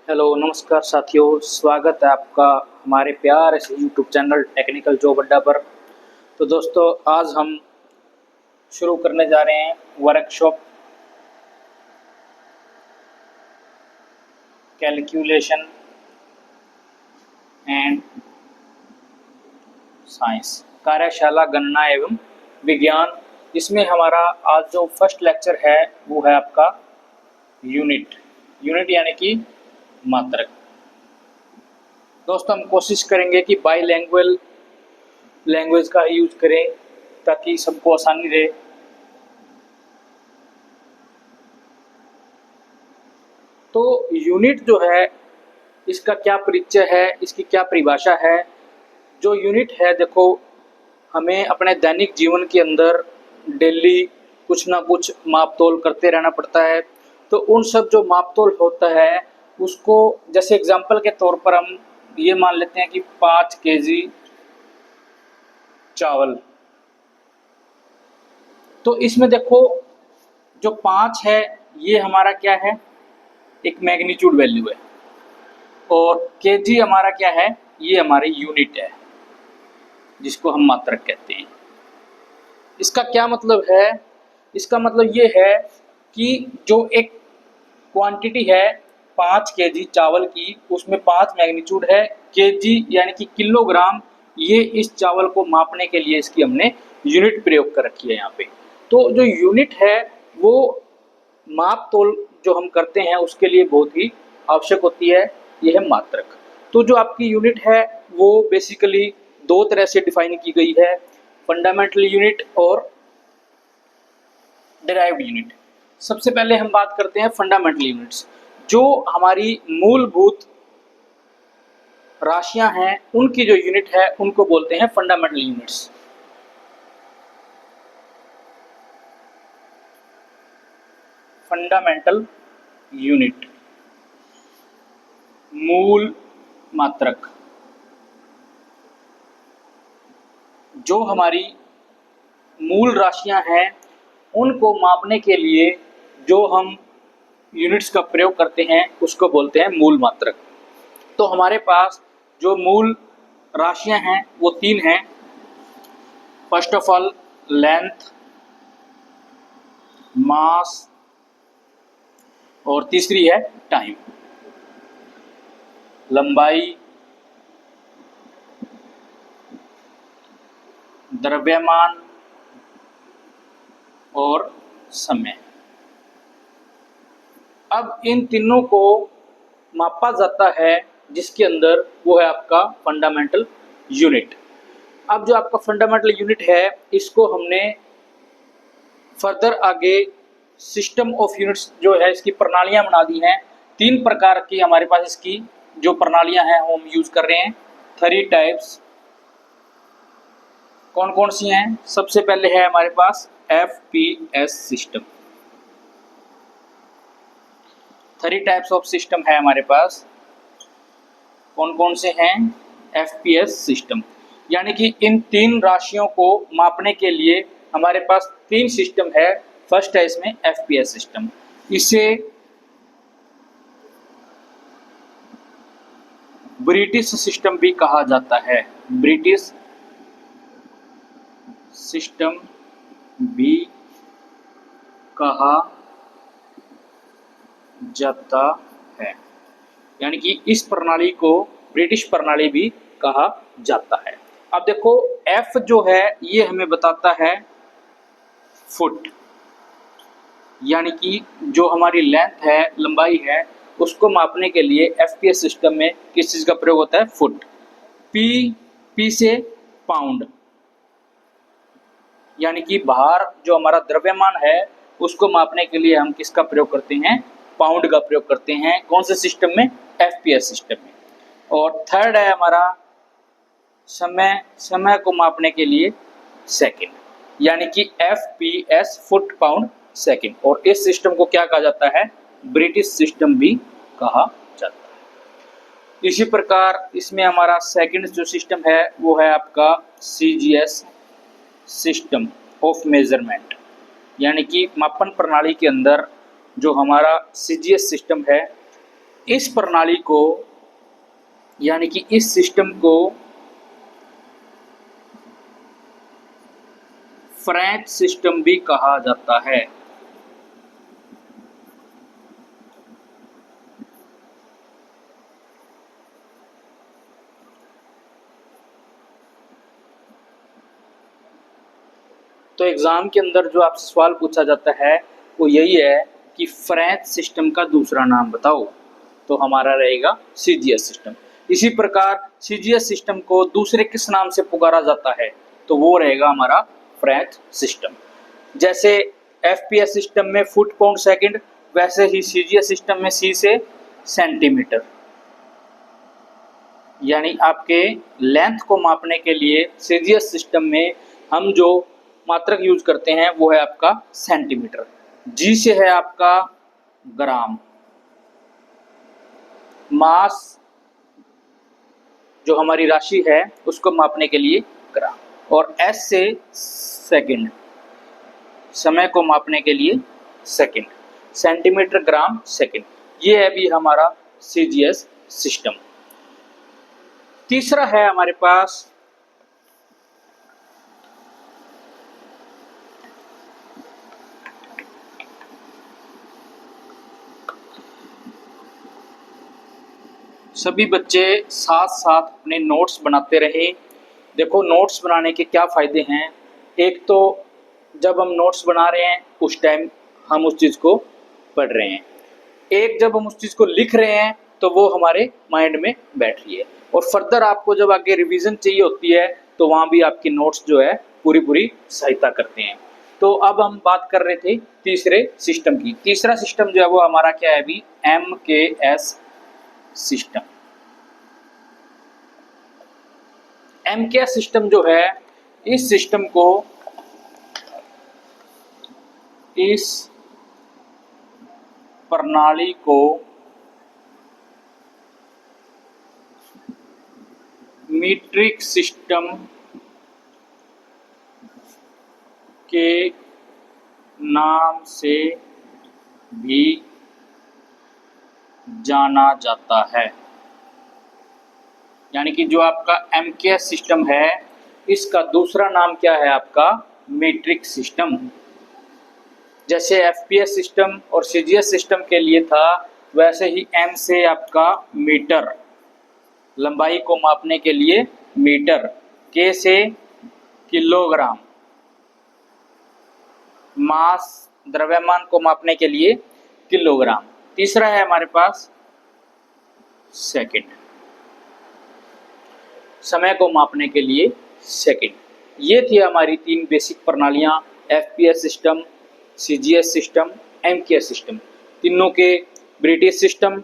Hello नमस्कार साथियों, स्वागत है आपका हमारे प्यारे से यूट्यूब चैनल टेक्निकल जॉब अड्डा पर। तो दोस्तों, आज हम शुरू करने जा रहे हैं वर्कशॉप कैलकुलेशन एंड साइंस, कार्यशाला गणना एवं विज्ञान। इसमें हमारा आज जो फर्स्ट लेक्चर है वो है आपका यूनिट यानी कि मात्रक। दोस्तों, हम कोशिश करेंगे कि बाई लैंग्वेज का यूज करें ताकि सबको आसानी रहे। तो यूनिट जो है, इसका क्या परिचय है, इसकी क्या परिभाषा है। जो यूनिट है, देखो, हमें अपने दैनिक जीवन के अंदर डेली कुछ ना कुछ माप तोल करते रहना पड़ता है। तो उन सब जो माप तोल होता है उसको, जैसे एग्जांपल के तौर पर हम ये मान लेते हैं कि 5 केजी चावल। तो इसमें देखो, जो 5 है ये हमारा क्या है, एक मैग्नीट्यूड वैल्यू है, और केजी हमारा क्या है, ये हमारी यूनिट है जिसको हम मात्रक कहते हैं। इसका क्या मतलब है? इसका मतलब ये है कि जो एक क्वांटिटी है 5 केजी चावल की, उसमें 5 मैग्नीट्यूड है। केजी यानी कि किलोग्राम, ये इस चावल को मापने के लिए इसकी हमने यूनिट प्रयोग कर रखी है यहाँ पे। तो जो यूनिट है वो माप तोल जो हम करते हैं उसके लिए बहुत ही आवश्यक होती है, यह है मात्रक। तो जो आपकी यूनिट है वो बेसिकली 2 तरह से डिफाइन की गई है, फंडामेंटल यूनिट और डिराइव्ड यूनिट। सबसे पहले हम बात करते हैं फंडामेंटल यूनिट्स। जो हमारी मूलभूत राशियां हैं उनकी जो यूनिट है उनको बोलते हैं फंडामेंटल यूनिट्स। फंडामेंटल यूनिट, मूल मात्रक। जो हमारी मूल राशियां हैं उनको मापने के लिए जो हम यूनिट्स का प्रयोग करते हैं उसको बोलते हैं मूल मात्रक। तो हमारे पास जो मूल राशियां हैं वो 3 हैं। फर्स्ट ऑफ ऑल लेंथ, मास, और तीसरी है टाइम। लंबाई, द्रव्यमान और समय। अब इन तीनों को मापा जाता है जिसके अंदर वो है आपका फंडामेंटल यूनिट। अब जो आपका फंडामेंटल यूनिट है इसको हमने फर्दर आगे सिस्टम ऑफ यूनिट्स जो है इसकी प्रणालियां बना दी हैं। 3 प्रकार की हमारे पास इसकी जो प्रणालियां हैं वो हम यूज कर रहे हैं। 3 टाइप्स कौन कौन सी हैं? सबसे पहले है हमारे पास FPS system. 3 types of system है हमारे पास। कौन कौन से हैं? FPS system. यानी कि इन 3 राशियों को मापने के लिए हमारे पास 3 सिस्टम है। फर्स्ट है इसमें FPS सिस्टम। इसे ब्रिटिश सिस्टम भी कहा जाता है। ब्रिटिश सिस्टम भी कहा जाता है, यानी कि इस प्रणाली को ब्रिटिश प्रणाली भी कहा जाता है। अब देखो, F जो है ये हमें बताता है फुट, यानी कि जो हमारी लेंथ है, लंबाई है, उसको मापने के लिए FPS सिस्टम में किस चीज का प्रयोग होता है? फुट। P से पाउंड, यानी कि भार जो हमारा द्रव्यमान है उसको मापने के लिए हम किसका प्रयोग करते हैं? पाउंड का प्रयोग करते हैं। कौन से सिस्टम में? FPS सिस्टम में। और थर्ड है हमारा समय को मापने के लिए सेकंड, यानी कि FPS फुट पाउंड सेकंड। और इस सिस्टम को क्या कहा जाता है? ब्रिटिश सिस्टम भी कहा जाता है। इसी प्रकार इसमें हमारा सेकंड जो सिस्टम है वो है आपका CGS सिस्टम ऑफ मेजरमेंट, यानी कि मापन प्रणाली के अंदर जो हमारा CGS सिस्टम है इस प्रणाली को यानी कि इस सिस्टम को फ्रेंच सिस्टम भी कहा जाता है। तो एग्जाम के अंदर जो आपसे सवाल पूछा जाता है वो यही है कि फ्रेंच सिस्टम का दूसरा नाम बताओ, तो हमारा रहेगा सीजीएस सिस्टम। इसी प्रकार सीजीएस सिस्टम को दूसरे किस नाम से पुकारा जाता है, तो वो रहेगा हमारा फ्रेंच सिस्टम। जैसे एफपीएस सिस्टम में फुट पाउंड सेकंड, वैसे ही सीजीएस सिस्टम में सी से सेंटीमीटर, यानी आपके लेंथ को मापने के लिए सीजीएस सिस्टम में हम जो मात्रक यूज करते हैं वो है आपका सेंटीमीटर। जी से है आपका ग्राम, मास जो हमारी राशि है उसको मापने के लिए ग्राम, और एस से सेकंड, समय को मापने के लिए सेकंड, सेंटीमीटर ग्राम सेकंड। ये है भी हमारा सीजीएस सिस्टम। तीसरा है हमारे पास सभी बच्चे साथ साथ अपने नोट्स बनाते रहे। देखो नोट्स बनाने के क्या फ़ायदे हैं। एक तो जब हम नोट्स बना रहे हैं उस टाइम हम उस चीज़ को पढ़ रहे हैं, एक जब हम उस चीज़ को लिख रहे हैं तो वो हमारे माइंड में बैठ रही है, और फर्दर आपको जब आगे रिवीजन चाहिए होती है तो वहाँ भी आपकी नोट्स जो है पूरी पूरी सहायता करते हैं। तो अब हम बात कर रहे थे तीसरे सिस्टम की। तीसरा सिस्टम जो है वो हमारा क्या है अभी, MKS सिस्टम। MKS सिस्टम जो है, इस सिस्टम को इस प्रणाली को मीट्रिक सिस्टम के नाम से भी जाना जाता है। यानी कि जो आपका MKS सिस्टम है इसका दूसरा नाम क्या है आपका, मीट्रिक सिस्टम। जैसे एफपीएस सिस्टम और सीजीएस सिस्टम के लिए था, वैसे ही M से आपका मीटर, लंबाई को मापने के लिए मीटर, K से किलोग्राम, मास द्रव्यमान को मापने के लिए किलोग्राम। तीसरा है हमारे पास सेकंड, समय को मापने के लिए सेकंड। ये थी हमारी तीन बेसिक प्रणालियाँ, FPS system, CGS system, MKS system. तीनों के ब्रिटिश सिस्टम,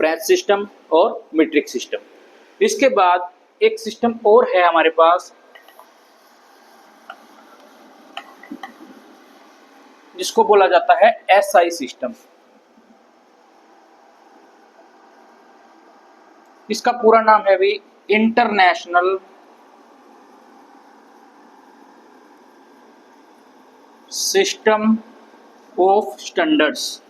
फ्रेंच सिस्टम और मीट्रिक सिस्टम। इसके बाद एक सिस्टम और है हमारे पास जिसको बोला जाता है एसआई सिस्टम। इसका पूरा नाम है भी इंटरनेशनल सिस्टम ऑफ स्टैंडर्ड्स।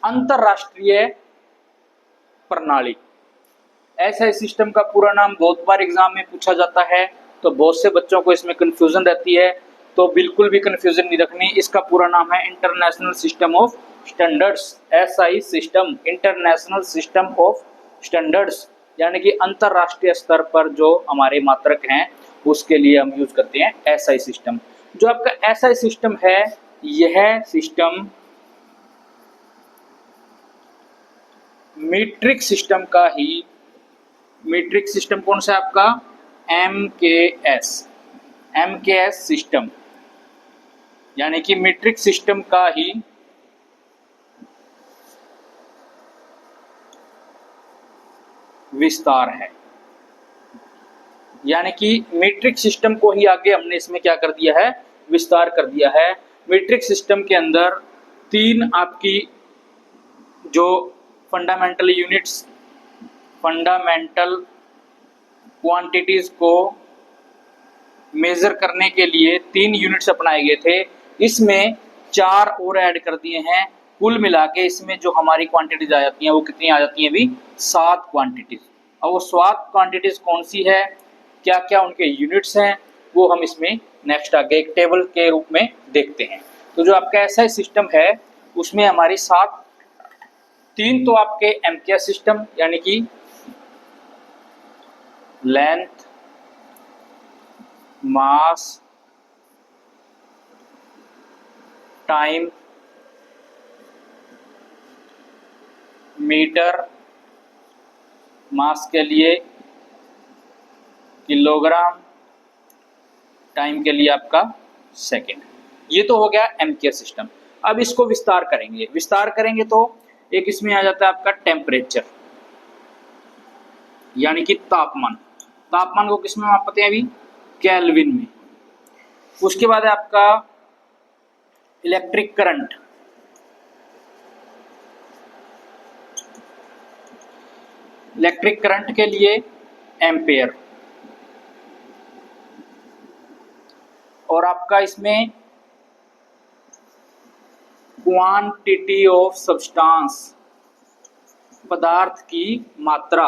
अंतरराष्ट्रीय प्रणाली। एसआई सिस्टम का पूरा नाम बहुत बार एग्जाम में पूछा जाता है, तो बहुत से बच्चों को इसमें कंफ्यूजन रहती है, तो बिल्कुल भी कंफ्यूजन नहीं रखनी। इसका पूरा नाम है international system of standards. SI system, international system of standards, यानी कि अंतरराष्ट्रीय स्तर पर जो हमारे मात्रक हैं उसके लिए हम यूज करते हैं एसआई सिस्टम। जो आपका एसआई सिस्टम है, यह सिस्टम मीट्रिक सिस्टम का ही, मीट्रिक सिस्टम कौन सा आपका, एमकेएस, एमकेएस सिस्टम, यानी कि मीट्रिक सिस्टम का ही विस्तार है। यानी कि मीट्रिक सिस्टम को ही आगे हमने इसमें क्या कर दिया है, विस्तार कर दिया है। मीट्रिक सिस्टम के अंदर तीन आपकी जो फंडामेंटल यूनिट्स, फंडामेंटल क्वांटिटीज को मेजर करने के लिए तीन यूनिट्स अपनाए गए थे। इसमें 4 और ऐड कर दिए हैं। कुल मिला के इसमें जो हमारी क्वांटिटीज आ जाती हैं वो कितनी आ जाती हैं अभी 7 क्वांटिटीज। और वो 7 क्वांटिटीज कौन सी है, क्या क्या उनके यूनिट्स हैं, वो हम इसमें नेक्स्ट आगे एक टेबल के रूप में देखते हैं। तो जो आपका ऐसा सिस्टम है उसमें हमारी 7, 3 तो आपके एमकेएस सिस्टम यानी कि लेंथ, मास, टाइम, मीटर, मास के लिए किलोग्राम, टाइम के लिए आपका सेकेंड। ये तो हो गया एमकेएस सिस्टम। अब इसको विस्तार करेंगे तो एक इसमें आ जाता है आपका टेम्परेचर यानी कि तापमान। तापमान को किस में मापते हैं अभी, केल्विन में। उसके बाद है आपका इलेक्ट्रिक करंट, इलेक्ट्रिक करंट के लिए एम्पेयर। और आपका इसमें क्वांटिटी ऑफ सब्सटेंस, पदार्थ की मात्रा,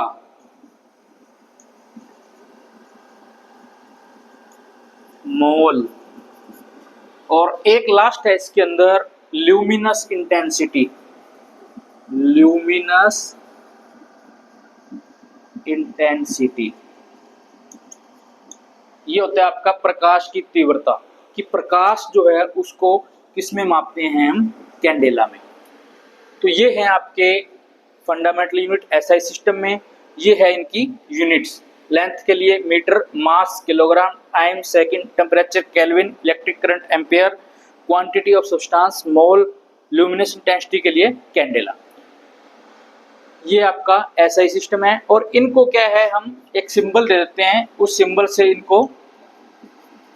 मोल। और एक लास्ट है इसके अंदर ल्यूमिनस इंटेंसिटी, ल्यूमिनस इंटेंसिटी। ये होता है आपका प्रकाश की तीव्रता, कि प्रकाश जो है उसको किस में मापते हैं हम, कैंडेला में। तो ये है आपके फंडामेंटल यूनिट एसआई सिस्टम में। ये है इनकी यूनिट्स, लेंथ के लिए metre, mass kilogram, time second, temperature kelvin, electric current ampere, quantity of substance mole, luminous intensity के लिए कैंडेला। ये आपका एसआई सिस्टम है। और इनको क्या है, हम एक सिंबल दे देते हैं, उस सिंबल से इनको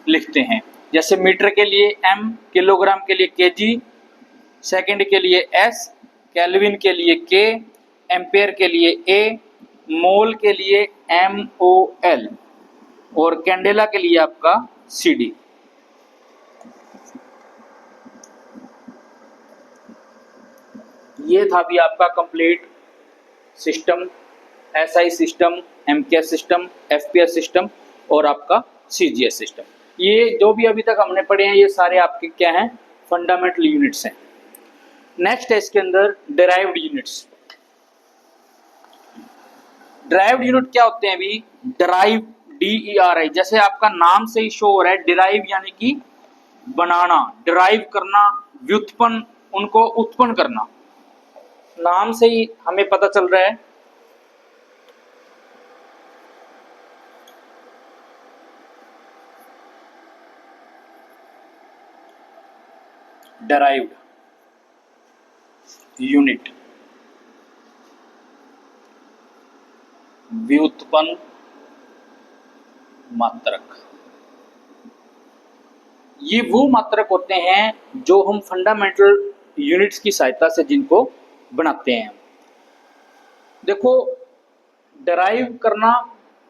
लिखते हैं। जैसे मीटर के लिए एम, किलोग्राम के लिए केजी, सेकंड के लिए एस, केल्विन के लिए के, एम्पेयर के लिए ए, मोल के लिए MOL और कैंडेला के लिए आपका CD। ये था भी आपका complete system, SI system, MKS system, FPS system और आपका CGS सिस्टम। ये जो भी अभी तक हमने पढ़े हैं ये सारे आपके क्या हैं, फंडामेंटल यूनिट्स हैं। नेक्स्ट है इसके अंदर डिराइव्ड यूनिट्स। डिराइव्ड यूनिट क्या होते हैं अभी, डिराइव, DERI, जैसे आपका नाम से ही शो हो रहा है, डिराइव यानी कि बनाना, डिराइव करना, व्युत्पन्न, उनको उत्पन्न करना। नाम से ही हमें पता चल रहा है। डिराइव्ड यूनिट, व्युत्पन्न मात्रक। ये वो मात्रक होते हैं जो हम फंडामेंटल यूनिट्स की सहायता से जिनको बनाते हैं। देखो, डिराइव करना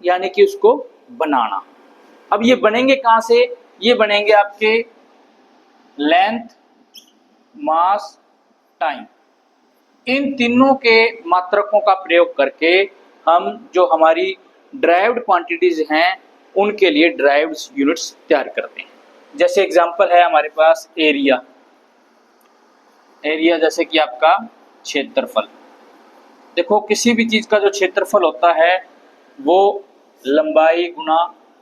यानी कि उसको बनाना। अब ये बनेंगे कहाँ से, ये बनेंगे आपके लेंथ, मास, टाइम, इन तीनों के मात्रकों का प्रयोग करके हम जो हमारी डिराइव्ड क्वांटिटीज हैं उनके लिए डिराइव्ड यूनिट्स तैयार करते हैं। जैसे एग्जांपल है हमारे पास एरिया, एरिया जैसे कि आपका क्षेत्रफल। देखो, किसी भी चीज का जो क्षेत्रफल होता है वो लंबाई गुना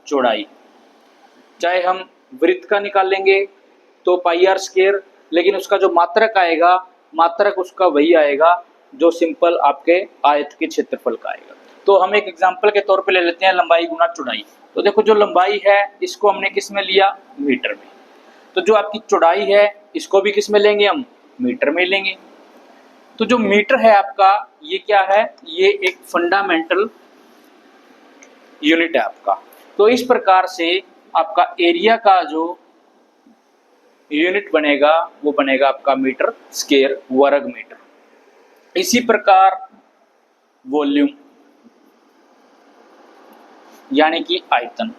चौड़ाई। चाहे हम वृत्त का निकालेंगे तो πr², लेकिन उसका जो मात्रक आएगा, मात्रक उसका वही आएगा जो सिंपल आपके आयत के क्षेत्रफल का आएगा। तो हम एक एग्जांपल के तौर पे ले लेते हैं लंबाई गुना चौड़ाई। तो देखो, जो लंबाई है इसको हमने किस में लिया, मीटर में। तो जो आपकी चौड़ाई है इसको भी किस में लेंगे, हम मीटर में लेंगे। तो जो मीटर है आपका, ये क्या है, ये एक फंडामेंटल यूनिट है आपका। तो इस प्रकार से आपका एरिया का जो यूनिट बनेगा वो बनेगा आपका मीटर स्क्वायर, वर्ग मीटर। इसी प्रकार वॉल्यूम यानी कि आयतन।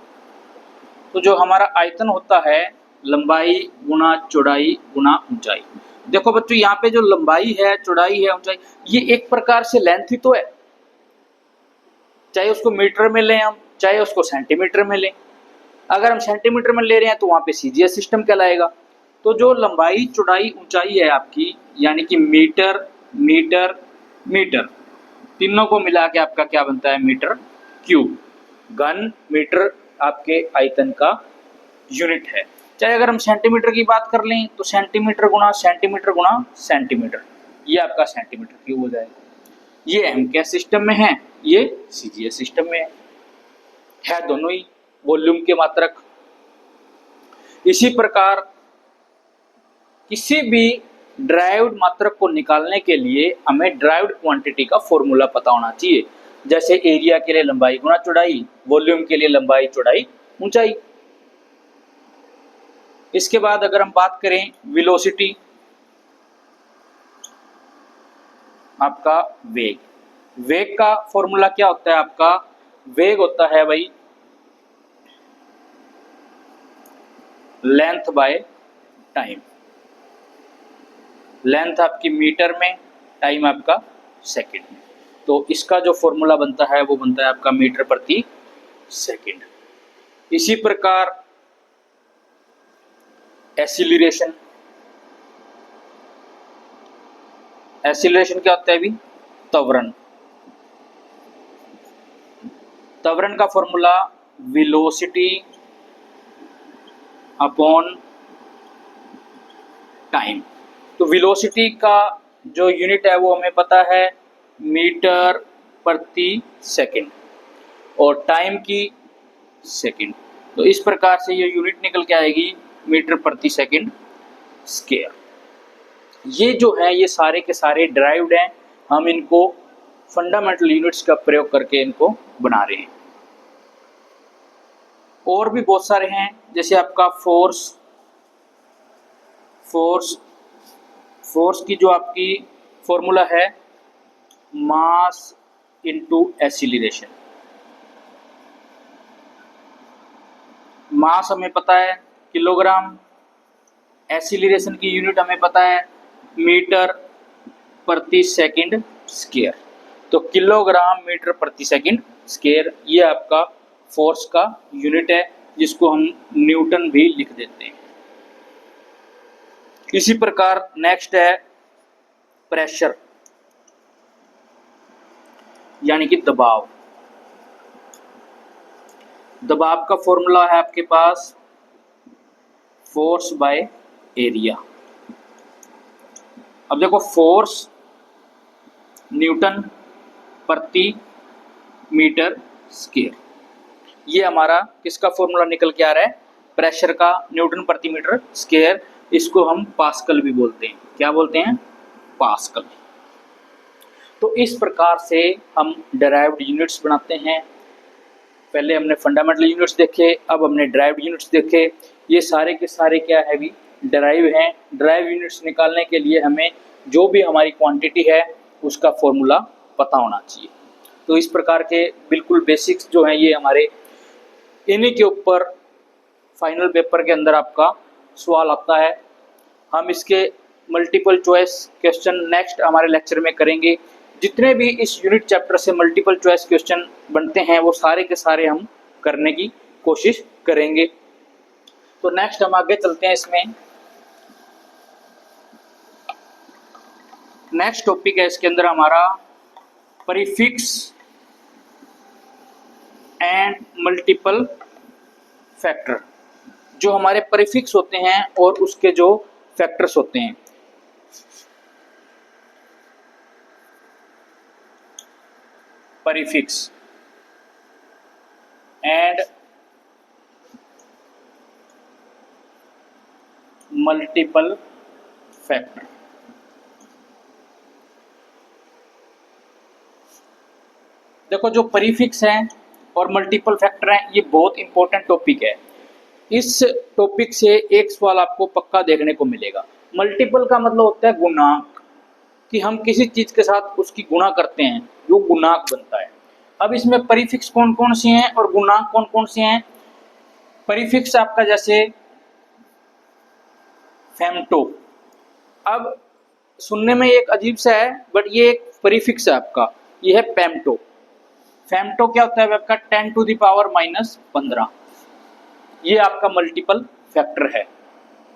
तो जो हमारा आयतन होता है लंबाई गुना चौड़ाई गुना ऊंचाई। देखो बच्चों यहाँ पे जो लंबाई है, चौड़ाई है, ऊंचाई, ये एक प्रकार से लेंथ ही तो है, चाहे उसको मीटर में लें हम, चाहे उसको सेंटीमीटर में लें। अगर हम सेंटीमीटर में ले रहे हैं तो वहां पे सीजीएस सिस्टम कहलाएगा। तो जो लंबाई चौड़ाई ऊंचाई है आपकी, यानी कि मीटर मीटर मीटर, तीनों को मिला के आपका क्या बनता है, मीटर क्यूब। घन मीटर आपके आयतन का यूनिट है। चाहे अगर हम सेंटीमीटर की बात कर लें तो सेंटीमीटर गुना सेंटीमीटर गुना सेंटीमीटर, ये आपका सेंटीमीटर क्यूब हो जाएगा। ये हम क्या सिस्टम में है, ये सीजीएस सिस्टम में है दोनों ही वॉल्यूम के मात्रक। इसी प्रकार किसी भी ड्राइव्ड मात्रक को निकालने के लिए हमें ड्राइव्ड क्वांटिटी का फॉर्मूला पता होना चाहिए। जैसे एरिया के लिए लंबाई गुना चौड़ाई, वॉल्यूम के लिए लंबाई चौड़ाई ऊंचाई। इसके बाद अगर हम बात करें वेलोसिटी, आपका वेग, वेग का फॉर्मूला क्या होता है आपका, वेग होता है भाई लेंथ बाय टाइम। लेंथ आपकी मीटर में, टाइम आपका सेकंड में। तो इसका जो फॉर्मूला बनता है वो बनता है आपका मीटर प्रति सेकंड। इसी प्रकार एक्सीलरेशन, एक्सीलरेशन क्या होता है अभी, त्वरण। त्वरण का फॉर्मूला वेलोसिटी अपॉन टाइम। तो वेलोसिटी का जो यूनिट है वो हमें पता है मीटर प्रति सेकंड, और टाइम की सेकंड। तो इस प्रकार से ये यूनिट निकल के आएगी मीटर प्रति सेकंड स्क्वायर। ये जो है ये सारे के सारे ड्राइव्ड हैं, हम इनको फंडामेंटल यूनिट्स का प्रयोग करके इनको बना रहे हैं। और भी बहुत सारे हैं, जैसे आपका फोर्स, फोर्स फोर्स की जो आपकी फॉर्मूला है मास इनटू एक्सीलरेशन। मास हमें पता है किलोग्राम, एक्सीलरेशन की यूनिट हमें पता है मीटर प्रति सेकंड स्क्वायर। तो किलोग्राम मीटर प्रति सेकंड स्क्वायर ये आपका फोर्स का यूनिट है, जिसको हम न्यूटन भी लिख देते हैं। इसी प्रकार नेक्स्ट है प्रेशर, यानी कि दबाव। दबाव का फॉर्मूला है आपके पास फोर्स बाय एरिया। अब देखो फोर्स न्यूटन प्रति मीटर स्क्वायर, ये हमारा किसका फॉर्मूला निकल के आ रहा है, प्रेशर का, न्यूटन प्रति मीटर स्क्वायर। इसको हम पास्कल भी बोलते हैं, क्या बोलते हैं, पास्कल। तो इस प्रकार से हम डिराइव्ड यूनिट्स बनाते हैं। पहले हमने फंडामेंटल यूनिट्स देखे, अब हमने डिराइव्ड यूनिट्स देखे। ये सारे के सारे क्या है भी, डिराइव हैं। डिराइव यूनिट्स निकालने के लिए हमें जो भी हमारी क्वांटिटी है उसका फॉर्मूला पता होना चाहिए। तो इस प्रकार के बिल्कुल बेसिक्स जो हैं ये हमारे, इन्हीं के ऊपर फाइनल पेपर के अंदर आपका सवाल आता है। हम इसके मल्टीपल चॉइस क्वेश्चन नेक्स्ट हमारे लेक्चर में करेंगे। जितने भी इस यूनिट चैप्टर से मल्टीपल चॉइस क्वेश्चन बनते हैं वो सारे के सारे हम करने की कोशिश करेंगे। तो नेक्स्ट हम आगे चलते हैं इसमें। नेक्स्ट टॉपिक है इसके अंदर हमारा प्रीफिक्स एंड मल्टीपल फैक्टर। जो हमारे प्रीफिक्स होते हैं और उसके जो फैक्टर्स होते हैं। Prefix and multiple factor. देखो जो प्रीफिक्स हैं और मल्टीपल फैक्टर हैं ये बहुत इंपॉर्टेंट टॉपिक है। इस टॉपिक से एक सवाल आपको पक्का देखने को मिलेगा। मल्टीपल का मतलब होता है गुणांक, कि हम किसी चीज के साथ उसकी गुणा करते हैं, जो गुणांक बनता है। अब इसमें प्रीफिक्स कौन कौन से हैं और गुणांक कौन कौन से हैं। प्रीफिक्स आपका जैसे फेम्टो। अब सुनने में एक अजीब सा है बट ये एक प्रीफिक्स है आपका, ये है पेम्टो। फेम्टो क्या होता है आपका 10⁻⁻15। ये आपका मल्टीपल फैक्टर है,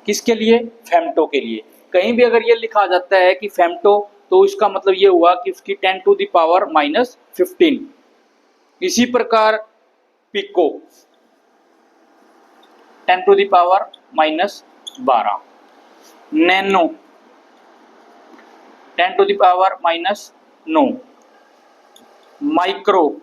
किसके लिए? फेम्टो के लिए। कहीं भी अगर ये लिखा जाता है कि फेम्टो तो इसका मतलब ये हुआ कि उसकी 10⁻⁻15। इसी प्रकार पिको 10⁻⁻12, नैनो 10⁻⁻9, माइक्रो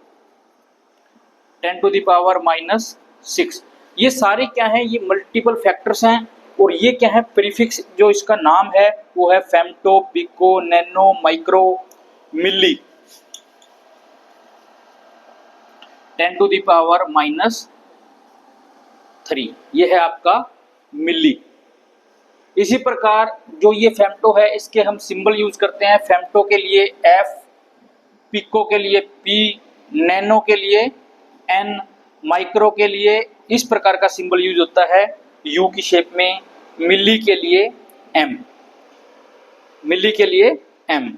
10⁻⁻6। ये सारे क्या हैं? ये मल्टीपल फैक्टर्स हैं और ये क्या है? प्रीफिक्स जो इसका नाम है वो है फेम्टो, पिको, नैनो, माइक्रो, मिली। 10⁻⁻3 ये है आपका मिली। इसी प्रकार जो ये फेम्टो है इसके हम सिंबल यूज करते हैं। फेम्टो के लिए F, पिको के लिए P, नैनो के लिए N, माइक्रो के लिए इस प्रकार का सिंबल यूज होता है U की शेप में, मिली के लिए M, मिली के लिए M।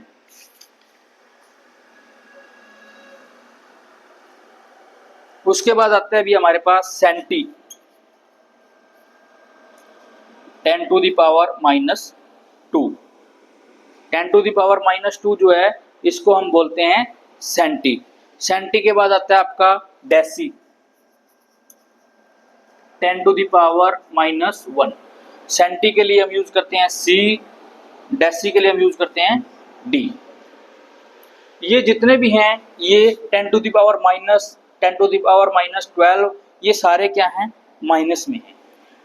उसके बाद आता है अभी हमारे पास सेंटी 10⁻⁻2। 10⁻⁻2 जो है इसको हम बोलते हैं सेंटी। सेंटी के बाद आता है आपका डेसी 10⁻⁻1। सेंटी के लिए हम यूज करते हैं C, डेसी के लिए हम यूज करते हैं D। ये जितने भी हैं ये 10⁻⁻12 ये सारे क्या हैं? माइनस में हैं।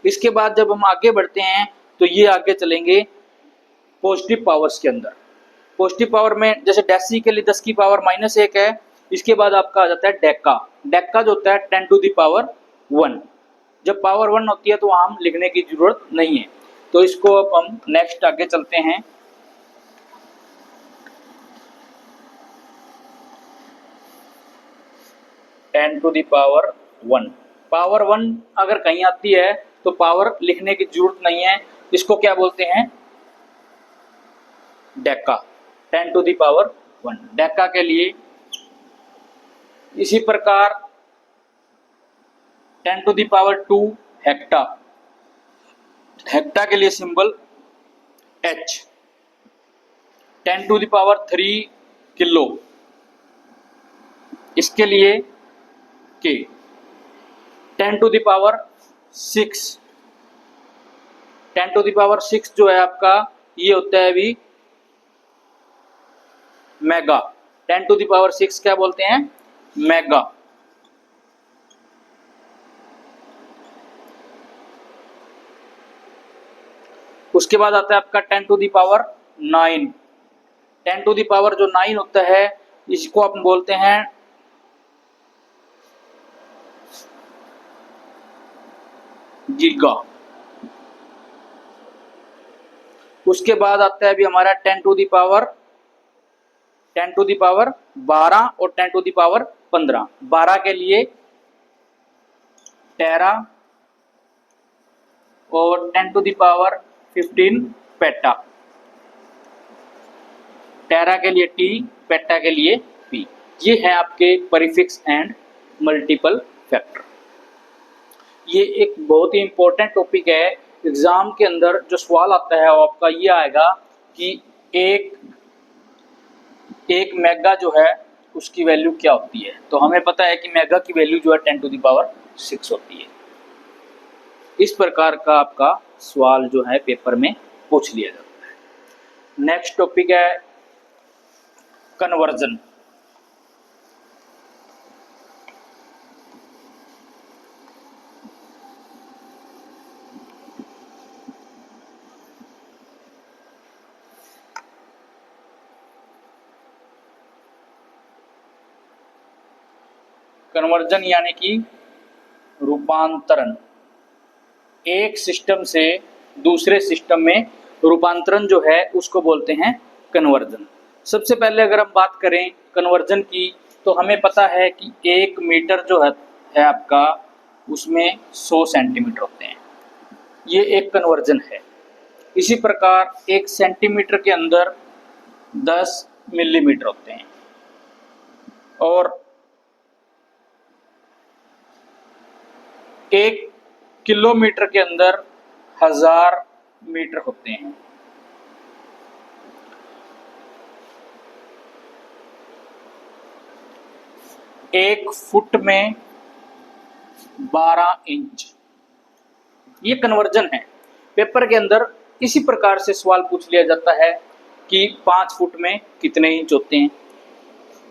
इसके बाद जब हम आगे बढ़ते हैं तो ये आगे चलेंगे पॉजिटिव पावर्स के अंदर। पॉजिटिव पावर में जैसे डेसी के लिए 10⁻⁻1 है। इसके बाद आपका आ जाता है डेका। डेका जो होता है 10⁻1। जब पावर 1 होती है तो वहां हम लिखने की जरूरत नहीं है। तो इसको अब हम नेक्स्ट आगे चलते हैं। पावर 1 अगर कहीं आती है तो पावर लिखने की जरूरत नहीं है। इसको क्या बोलते हैं? डेका 10⁻1 डेका के लिए। इसी प्रकार 10⁻2 हेक्टा। हेक्टा के लिए सिंबल H। 10⁻3 किलो, इसके लिए K। 10⁻6 10⁻6 जो है आपका ये होता है अभी मेगा। 10⁻6 क्या बोलते हैं? मेगा। उसके बाद आता है आपका 10⁻9। 10 जो 9 होता है इसको आप बोलते हैं गीगा। उसके बाद आता है अभी हमारा 10⁻12 और 10⁻15। 12 के लिए टेरा और 10⁻15 पेटा। टेरा के लिए T, पेटा के लिए P। ये है आपके प्रीफिक्स एंड मल्टीपल फैक्टर। ये एक बहुत ही इंपॉर्टेंट टॉपिक है। एग्जाम के अंदर जो सवाल आता है वो आपका ये आएगा कि एक मेगा जो है उसकी वैल्यू क्या होती है। तो हमें पता है कि मेगा की वैल्यू जो है 10⁻6 होती है। इस प्रकार का आपका सवाल जो है पेपर में पूछ लिया जाता है। नेक्स्ट टॉपिक है कन्वर्जन। कन्वर्जन यानी कि रूपांतरण। एक सिस्टम से दूसरे सिस्टम में रूपांतरण जो है उसको बोलते हैं कन्वर्जन। सबसे पहले अगर हम बात करें कन्वर्जन की तो हमें पता है कि 1 मीटर जो है आपका उसमें 100 सेंटीमीटर होते हैं। ये एक कन्वर्जन है। इसी प्रकार 1 सेंटीमीटर के अंदर 10 मिलीमीटर होते हैं और 1 किलोमीटर के अंदर 1000 मीटर होते हैं। एक फुट में 12 इंच। ये कन्वर्जन है। पेपर के अंदर इसी प्रकार से सवाल पूछ लिया जाता है कि 5 फुट में कितने इंच होते हैं,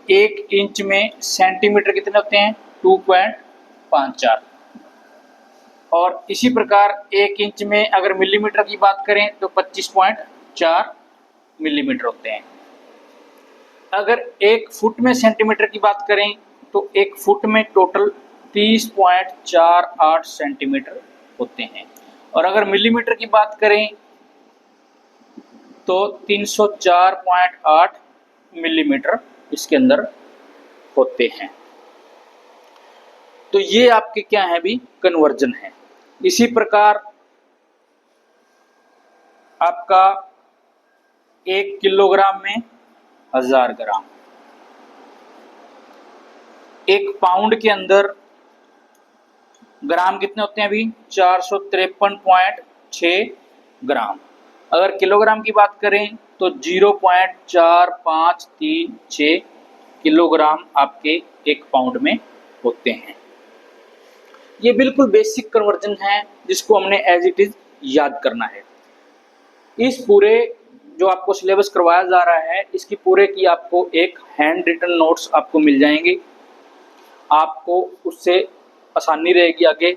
1 इंच में सेंटीमीटर कितने होते हैं, 2.54, और इसी प्रकार 1 इंच में अगर मिलीमीटर की बात करें तो 25.4 मिलीमीटर होते हैं। अगर 1 फुट में सेंटीमीटर की बात करें तो 1 फुट में टोटल 30.48 सेंटीमीटर होते हैं, और अगर मिलीमीटर की बात करें तो 304.8 मिलीमीटर इसके अंदर होते हैं। तो ये आपके क्या है भी कन्वर्जन है। इसी प्रकार आपका 1 किलोग्राम में 1000 ग्राम, 1 पाउंड के अंदर ग्राम कितने होते हैं अभी, 453.6 ग्राम। अगर किलोग्राम की बात करें तो 0.4536 किलोग्राम आपके 1 पाउंड में होते हैं। ये बिल्कुल बेसिक कन्वर्जन है जिसको हमने एज इट इज याद करना है। इस पूरे जो आपको सिलेबस करवाया जा रहा है इसकी पूरे की आपको एक हैंड रिटन नोट्स आपको मिल जाएंगे, आपको उससे आसानी रहेगी आगे,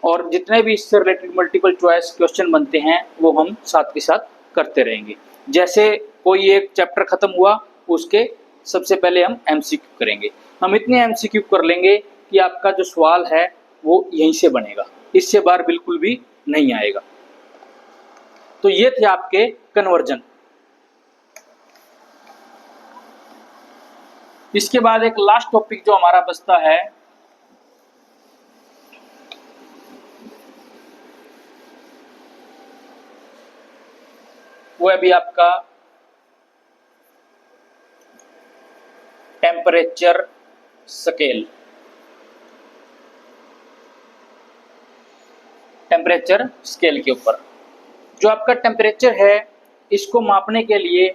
और जितने भी इससे रिलेटेड मल्टीपल चॉइस क्वेश्चन बनते हैं वो हम साथ के साथ करते रहेंगे। जैसे कोई एक चैप्टर खत्म हुआ उसके सबसे पहले हम एमसीक्यू करेंगे। हम इतने एमसीक्यू कर लेंगे कि आपका जो सवाल है वो यहीं से बनेगा, इससे बाहर बिल्कुल भी नहीं आएगा। तो ये थे आपके कन्वर्जन। इसके बाद एक लास्ट टॉपिक जो हमारा बचता है वो अभी आपका टेम्परेचर स्केल। टेम्परेचर स्केल के ऊपर जो आपका टेम्परेचर है इसको मापने के लिए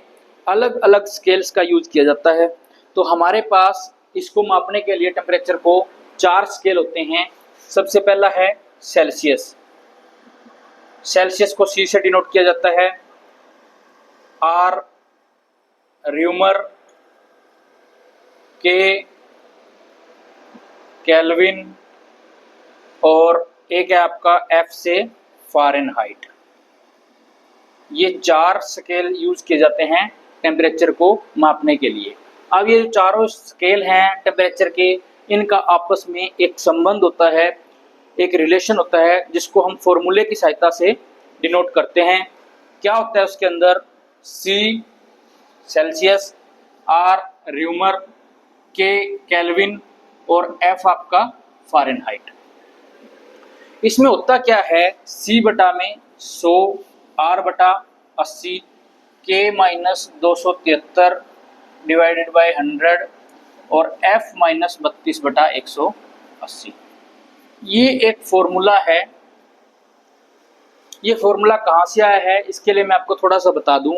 अलग अलग स्केल्स का यूज किया जाता है। तो हमारे पास इसको मापने के लिए टेम्परेचर को 4 स्केल होते हैं। सबसे पहला है सेल्सियस। सेल्सियस को C से डिनोट किया जाता है, R र्यूमर, K केल्विन, और एक है आपका F से फ़ारेनहाइट। ये 4 स्केल यूज किए जाते हैं टेम्परेचर को मापने के लिए। अब ये जो चारों स्केल हैं टेम्परेचर के, इनका आपस में एक संबंध होता है, एक रिलेशन होता है जिसको हम फॉर्मूले की सहायता से डिनोट करते हैं। क्या होता है उसके अंदर, C Celsius, R rumour, K kelvin और F आपका फ़ारेनहाइट। इसमें होता क्या है, C बटा में 100, R बटा 80, K माइनस 273 डिवाइडेड बाय 100 और F माइनस 32 बटा 180। ये एक फॉर्मूला है। ये फॉर्मूला कहाँ से आया है इसके लिए मैं आपको थोड़ा सा बता दूं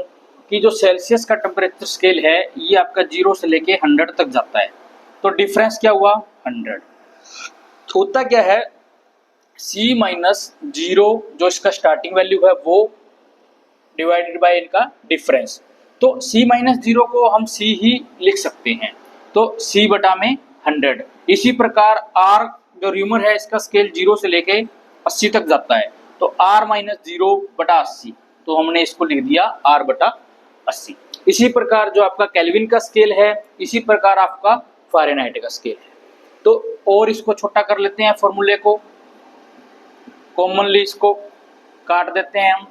कि जो सेल्सियस का टेम्परेचर स्केल है ये आपका 0 से लेके 100 तक जाता है। तो डिफरेंस क्या हुआ, 100। होता क्या है, C माइनस 0 जो इसका स्टार्टिंग वैल्यू है वो डिवाइडेड बाय इनका डिफरेंस। तो C माइनस 0 को हम C ही लिख सकते हैं, तो C बटा में 100। इसी प्रकार R जो र्यूमर है इसका स्केल 0 से लेके 80 तक जाता है, तो R माइनस 0 बटा 80, तो हमने इसको लिख दिया R बटा 80। इसी प्रकार जो आपका केल्विन का स्केल है, इसी प्रकार आपका फ़ारेनहाइट का स्केल है। तो और इसको छोटा कर लेते हैं फॉर्मूले को, कॉमनली इसको काट देते हैं हम।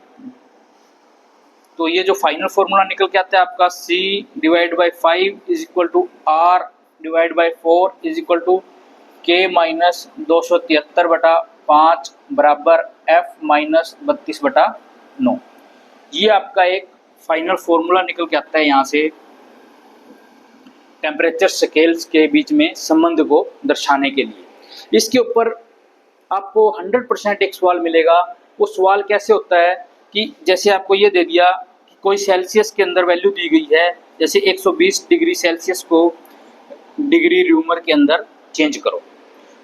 तो ये जो फाइनल फॉर्मूला निकल के आता है आपका C divide by 5 is equal to R divide by 4 is equal to K minus 273 बटा 5 बराबर F माइनस 32 बटा 9। ये आपका एक फाइनल फॉर्मूला निकल के आता है यहाँ से टेम्परेचर स्केल्स के बीच में संबंध को दर्शाने के लिए। इसके ऊपर आपको 100% एक सवाल मिलेगा। वो सवाल कैसे होता है कि जैसे आपको ये दे दिया कि कोई सेल्सियस के अंदर वैल्यू दी गई है, जैसे 120 डिग्री सेल्सियस को डिग्री रूमर के अंदर चेंज करो,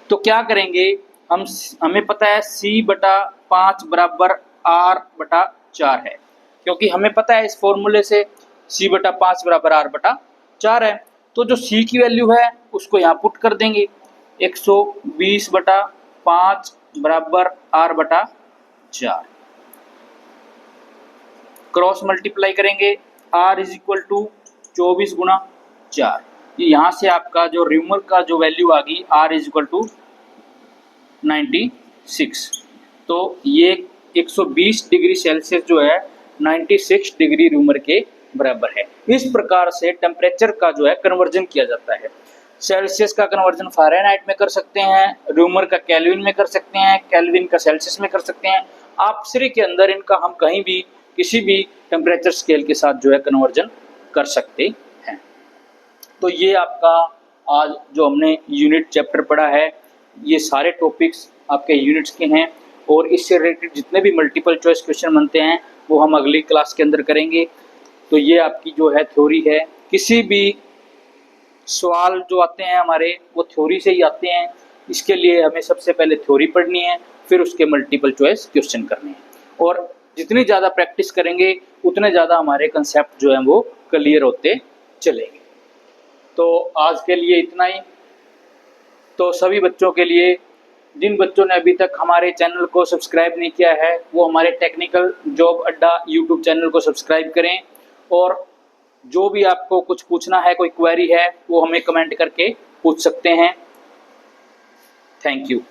तो क्या करेंगे हम, हमें पता है C/5 बराबर R/4 है, क्योंकि हमें पता है इस फॉर्मूले से C/5 बराबर R/4 है। तो जो C की वैल्यू है उसको यहाँ पुट कर देंगे, 120/5 बराबर R/4, क्रॉस मल्टीप्लाई करेंगे, R इज इक्वल टू 24 गुणा 4। यहाँ से आपका जो रूमर का जो वैल्यू आ गई R इज इक्वल टू 96। तो ये 120 डिग्री सेल्सियस जो है 96 डिग्री रूमर के बराबर है। इस प्रकार से टेम्परेचर का जो है कन्वर्जन किया जाता है। सेल्सियस का कन्वर्जन फ़ारेनहाइट में कर सकते हैं, रूमर का केल्विन में कर सकते हैं, केल्विन का सेल्सियस में कर सकते हैं। आपसरी के अंदर इनका हम कहीं भी किसी भी टेम्परेचर स्केल के साथ जो है कन्वर्जन कर सकते हैं। तो ये आपका आज जो हमने यूनिट चैप्टर पढ़ा है, ये सारे टॉपिक्स आपके यूनिट्स के हैं और इससे रिलेटेड जितने भी मल्टीपल चॉइस क्वेश्चन बनते हैं वो हम अगली क्लास के अंदर करेंगे। तो ये आपकी जो है थ्योरी है। किसी भी सवाल जो आते हैं हमारे वो थ्योरी से ही आते हैं। इसके लिए हमें सबसे पहले थ्योरी पढ़नी है, फिर उसके मल्टीपल चॉइस क्वेश्चन करने हैं, और जितनी ज़्यादा प्रैक्टिस करेंगे उतने ज़्यादा हमारे कंसेप्ट जो हैं वो क्लियर होते चलेंगे। तो आज के लिए इतना ही। तो सभी बच्चों के लिए, जिन बच्चों ने अभी तक हमारे चैनल को सब्सक्राइब नहीं किया है वो हमारे टेक्निकल जॉब अड्डा यूट्यूब चैनल को सब्सक्राइब करें, और जो भी आपको कुछ पूछना है, कोई क्वेरी है, वो हमें कमेंट करके पूछ सकते हैं। Thank you.